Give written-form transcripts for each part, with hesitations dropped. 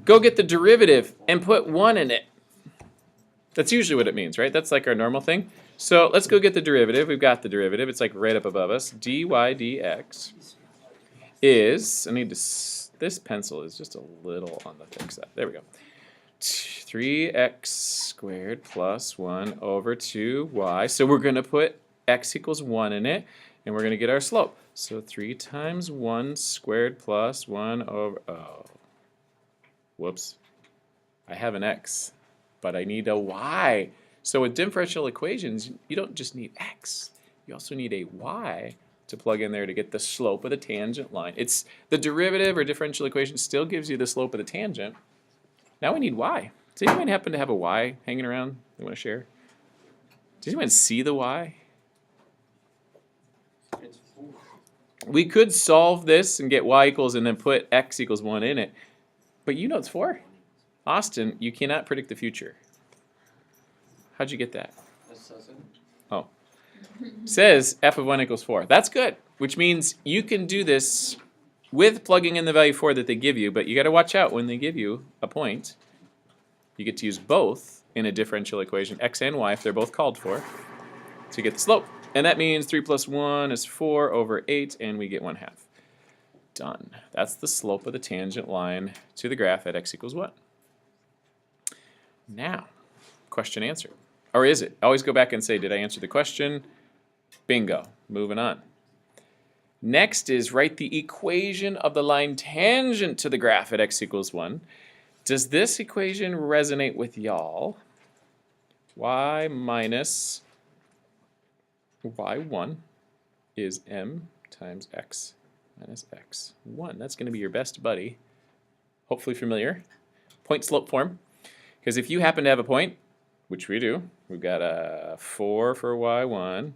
Go get the derivative and put 1 in it. That's usually what it means, right? That's like our normal thing. So let's go get the derivative. We've got the derivative. It's like right up above us. dy dx is, I need to, this pencil is just a little on the thick side. There we go. 3x squared plus 1 over 2y. So we're going to put x equals 1 in it, and we're going to get our slope. So 3 times 1 squared plus 1 over, oh, whoops. I have an x, but I need a y. So with differential equations, you don't just need x. You also need a y to plug in there to get the slope of the tangent line. It's the derivative or differential equation still gives you the slope of the tangent. Now we need y. Does anyone happen to have a y hanging around they want to share? Does anyone see the y? We could solve this and get y equals and then put x equals 1 in it. But you know it's 4. Austin, you cannot predict the future. How'd you get that? Oh. Says f of 1 equals 4. That's good, which means you can do this with plugging in the value 4 that they give you, but you got to watch out when they give you a point. You get to use both in a differential equation, x and y, if they're both called for, to get the slope. And that means 3 plus 1 is 4 over 8, and we get 1/2. Done. That's the slope of the tangent line to the graph at x equals 1. Now, question answered. Or is it? Always go back and say, did I answer the question? Bingo. Moving on. Next is write the equation of the line tangent to the graph at x equals 1. Does this equation resonate with y'all? Y minus y1 is m times x minus x1. That's going to be your best buddy. Hopefully familiar. Point slope form. Because if you happen to have a point, which we do, we've got a 4 for y1,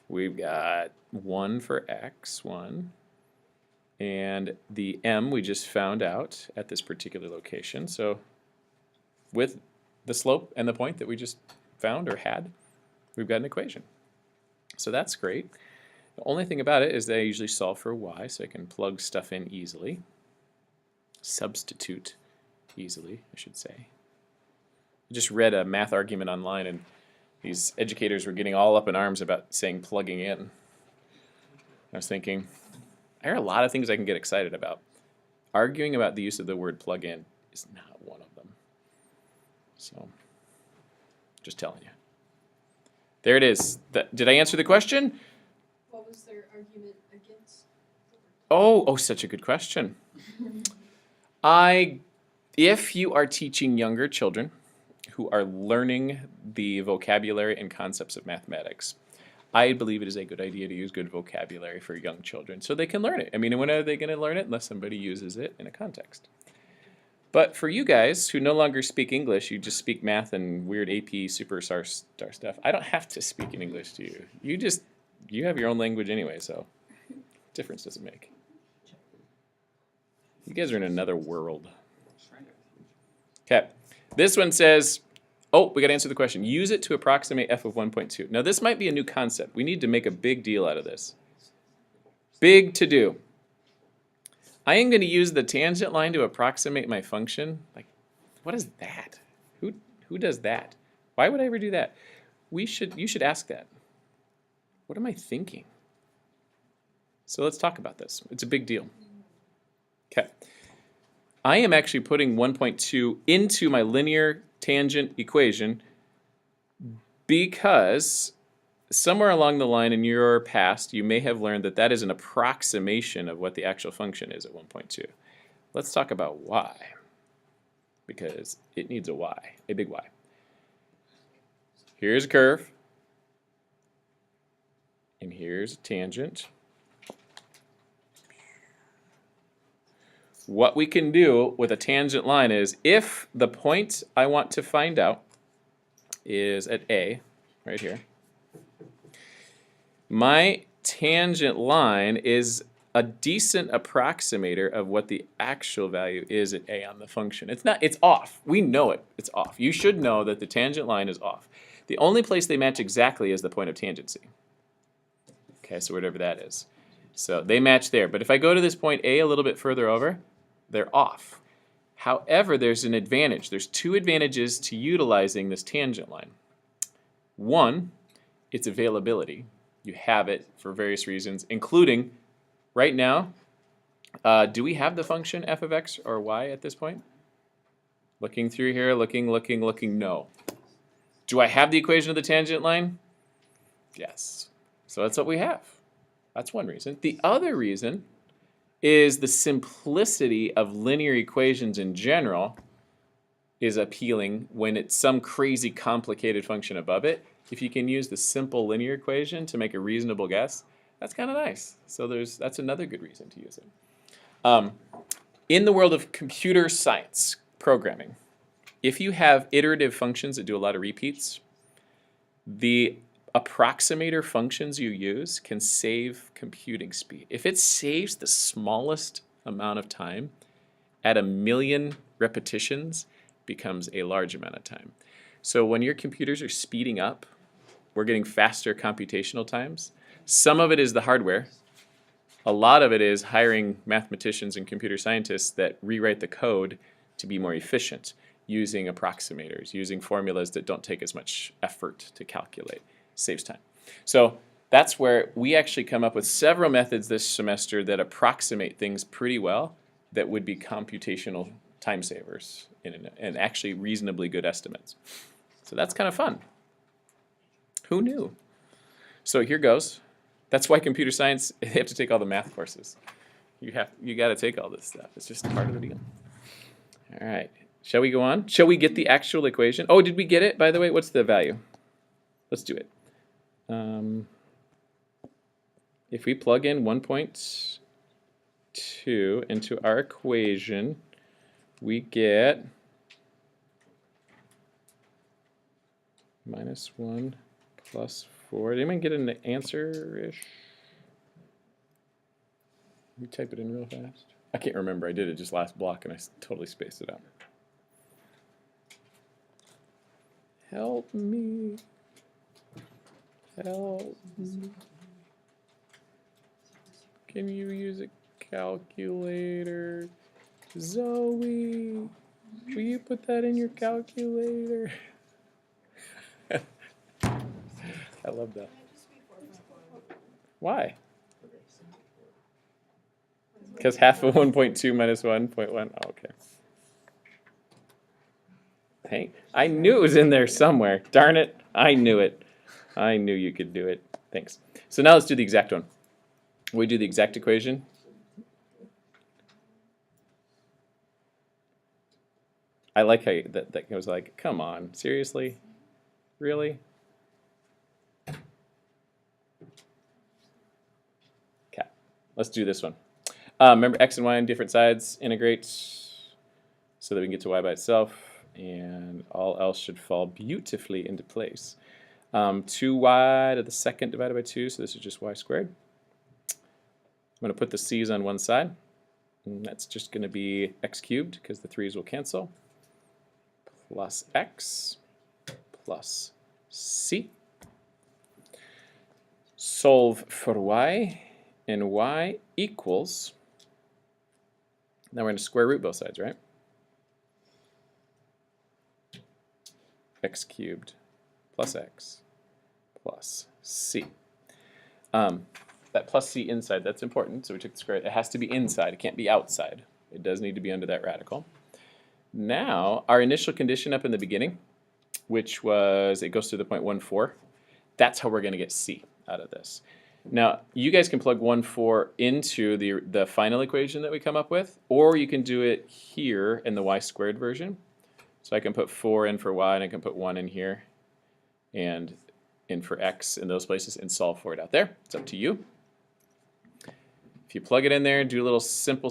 we've got 1 for x1, and the m we just found out at this particular location. So with the slope and the point that we just found or had, we've got an equation. So that's great. The only thing about it is that I usually solve for y, so I can plug stuff in easily. Substitute easily, I should say. I just read a math argument online, and these educators were getting all up in arms about saying plugging in. I was thinking, there are a lot of things I can get excited about. Arguing about the use of the word plug in is not one of them. So, just telling you. There it is. Did I answer the question? What was their argument against? Oh, such a good question. If you are teaching younger children who are learning the vocabulary and concepts of mathematics, I believe it is a good idea to use good vocabulary for young children so they can learn it. I mean, when are they going to learn it unless somebody uses it in a context? But for you guys who no longer speak English, you just speak math and weird AP superstar stuff, I don't have to speak in English to you. You have your own language anyway, so difference doesn't make. You guys are in another world. Okay, this one says, oh, we got to answer the question. Use it to approximate f of 1.2. Now this might be a new concept. We need to make a big deal out of this. Big to do. I am going to use the tangent line to approximate my function. Like, what is that? Who does that? Why would I ever do that? You should ask that. What am I thinking? So let's talk about this. It's a big deal. Okay. I am actually putting 1.2 into my linear tangent equation because somewhere along the line in your past, you may have learned that that is an approximation of what the actual function is at 1.2. Let's talk about y, because it needs a y, a big y. Here's a curve, and here's a tangent. What we can do with a tangent line is, if the point I want to find out is at A, right here, my tangent line is a decent approximator of what the actual value is at A on the function. It's off. We know it. It's off. You should know that the tangent line is off. The only place they match exactly is the point of tangency. Okay, so whatever that is. So they match there. But if I go to this point A a little bit further over, they're off. However, there's an advantage. There's two advantages to utilizing this tangent line. One, its availability. You have it for various reasons, including right now, do we have the function f of x or y at this point? Looking through here, looking, no. Do I have the equation of the tangent line? Yes. So that's what we have. That's one reason. The other reason is the simplicity of linear equations in general is appealing when it's some crazy complicated function above it. If you can use the simple linear equation to make a reasonable guess, that's kind of nice. So that's another good reason to use it. In the world of computer science programming, if you have iterative functions that do a lot of repeats, the approximator functions you use can save computing speed. If it saves the smallest amount of time at 1,000,000 repetitions, becomes a large amount of time. So when your computers are speeding up, we're getting faster computational times. Some of it is the hardware. A lot of it is hiring mathematicians and computer scientists that rewrite the code to be more efficient, using approximators, using formulas that don't take as much effort to calculate. Saves time. So that's where we actually come up with several methods this semester that approximate things pretty well that would be computational time savers and actually reasonably good estimates. So that's kind of fun. Who knew? So here goes. That's why computer science, you have to take all the math courses. You got to take all this stuff. It's just part of the deal. All right. Shall we go on? Shall we get the actual equation? Oh, did we get it, by the way? What's the value? Let's do it. If we plug in 1.2 into our equation, we get -1 plus 4. Did anyone get an answer-ish? Let me type it in real fast. I can't remember. I did it just last block and I totally spaced it out. Help me. Help me. Can you use a calculator? Zoe, will you put that in your calculator? I love that. Why? Because half of 1.2 minus 1.1. Oh, okay. Hey, I knew it was in there somewhere. Darn it. I knew it. I knew you could do it. Thanks. So now let's do the exact one. We do the exact equation. I like how that was like, come on, seriously? Really? Okay, let's do this one. Remember x and y on different sides, integrate so that we can get to y by itself, and all else should fall beautifully into place. 2y to the second divided by 2, so this is just y squared. I'm going to put the c's on one side, and that's just going to be x cubed, because the 3's will cancel, plus x plus c. Solve for y, and y equals, now we're going to square root both sides, right? X cubed plus x plus c. That plus c inside, that's important, so we took the square. It has to be inside, it can't be outside. It does need to be under that radical. Now, our initial condition up in the beginning, which was it goes to the point 1,4, that's how we're going to get c out of this. Now, you guys can plug 1,4 into the final equation that we come up with, or you can do it here in the y squared version. So I can put 4 in for y, and I can put 1 in here, and in for x in those places, and solve for it out there. It's up to you. If you plug it in there, do a little simple,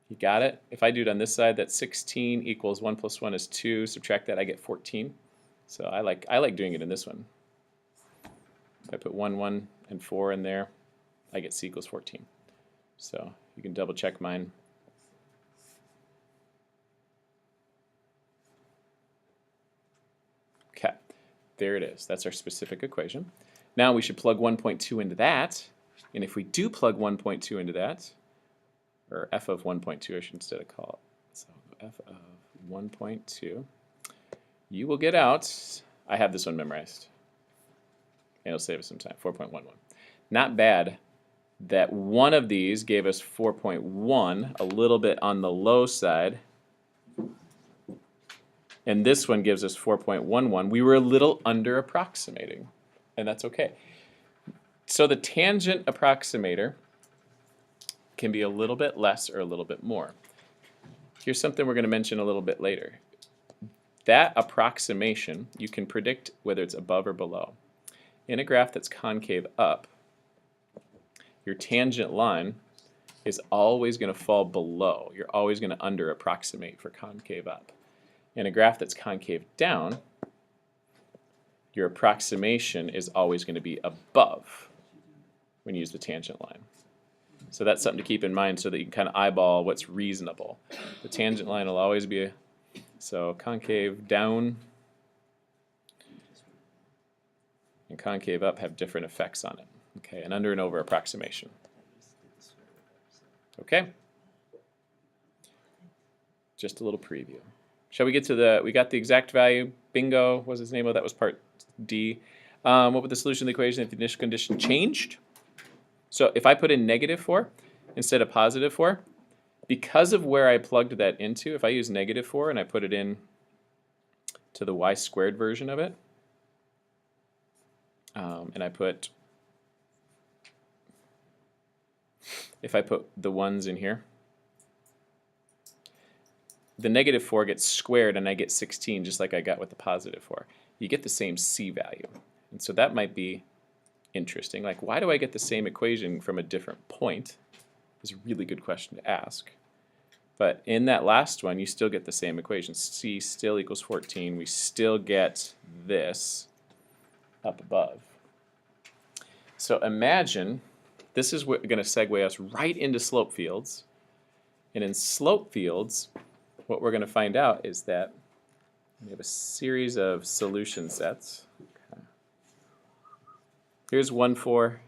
you got it. If I do it on this side, that's 16 equals 1 plus 1 is 2. Subtract that, I get 14. So I like doing it in this one. If I put 1, 1, and 4 in there, I get c equals 14. So you can double check mine. Okay, there it is. That's our specific equation. Now we should plug 1.2 into that. And if we do plug 1.2 into that, or f of 1.2, I should instead of call it. So f of 1.2, you will get out, I have this one memorized. It'll save us some time, 4.11. Not bad that one of these gave us 4.1, a little bit on the low side, and this one gives us 4.11. We were a little under approximating, and that's okay. So the tangent approximator can be a little bit less or a little bit more. Here's something we're going to mention a little bit later. That approximation, you can predict whether it's above or below. In a graph that's concave up, your tangent line is always going to fall below. You're always going to under approximate for concave up. In a graph that's concave down, your approximation is always going to be above when you use the tangent line. So that's something to keep in mind so that you can kind of eyeball what's reasonable. The tangent line will always be so concave down and concave up have different effects on it. Okay, an under and over approximation. Okay? Just a little preview. Shall we get to we got the exact value, bingo, what was his name? Oh, that was part D. What would the solution of the equation if the initial condition changed? So if I put in -4 instead of +4, because of where I plugged that into, if I use -4 and I put it in to the y² version of it, and if I put the ones in here, the -4 gets squared and I get 16 just like I got with the +4. You get the same C value. And so that might be interesting. Like, why do I get the same equation from a different point? Is a really good question to ask. But in that last one, you still get the same equation. C still equals 14. We still get this up above. So imagine this is going to segue us right into slope fields. And in slope fields, what we're going to find out is that we have a series of solution sets. Okay. Here's 1, 4,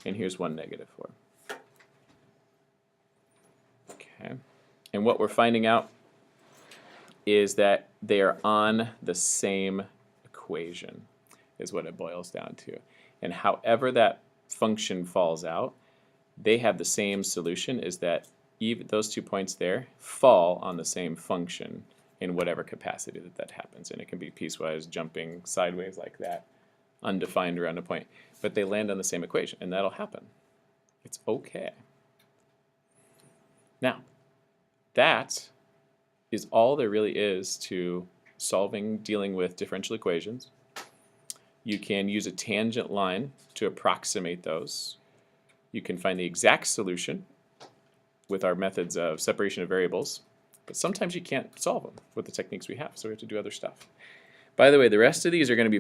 and here's 1, -4. Okay. And what we're finding out is that they are on the same equation, is what it boils down to. And however that function falls out, they have the same solution, is that even those 2 points there fall on the same function in whatever capacity that happens. And it can be piecewise, jumping sideways like that, undefined around a point. But they land on the same equation, and that'll happen. It's okay. Now, that is all there really is to dealing with differential equations. You can use a tangent line to approximate those. You can find the exact solution with our methods of separation of variables, but sometimes you can't solve them with the techniques we have, so we have to do other stuff. By the way, the rest of these are going to be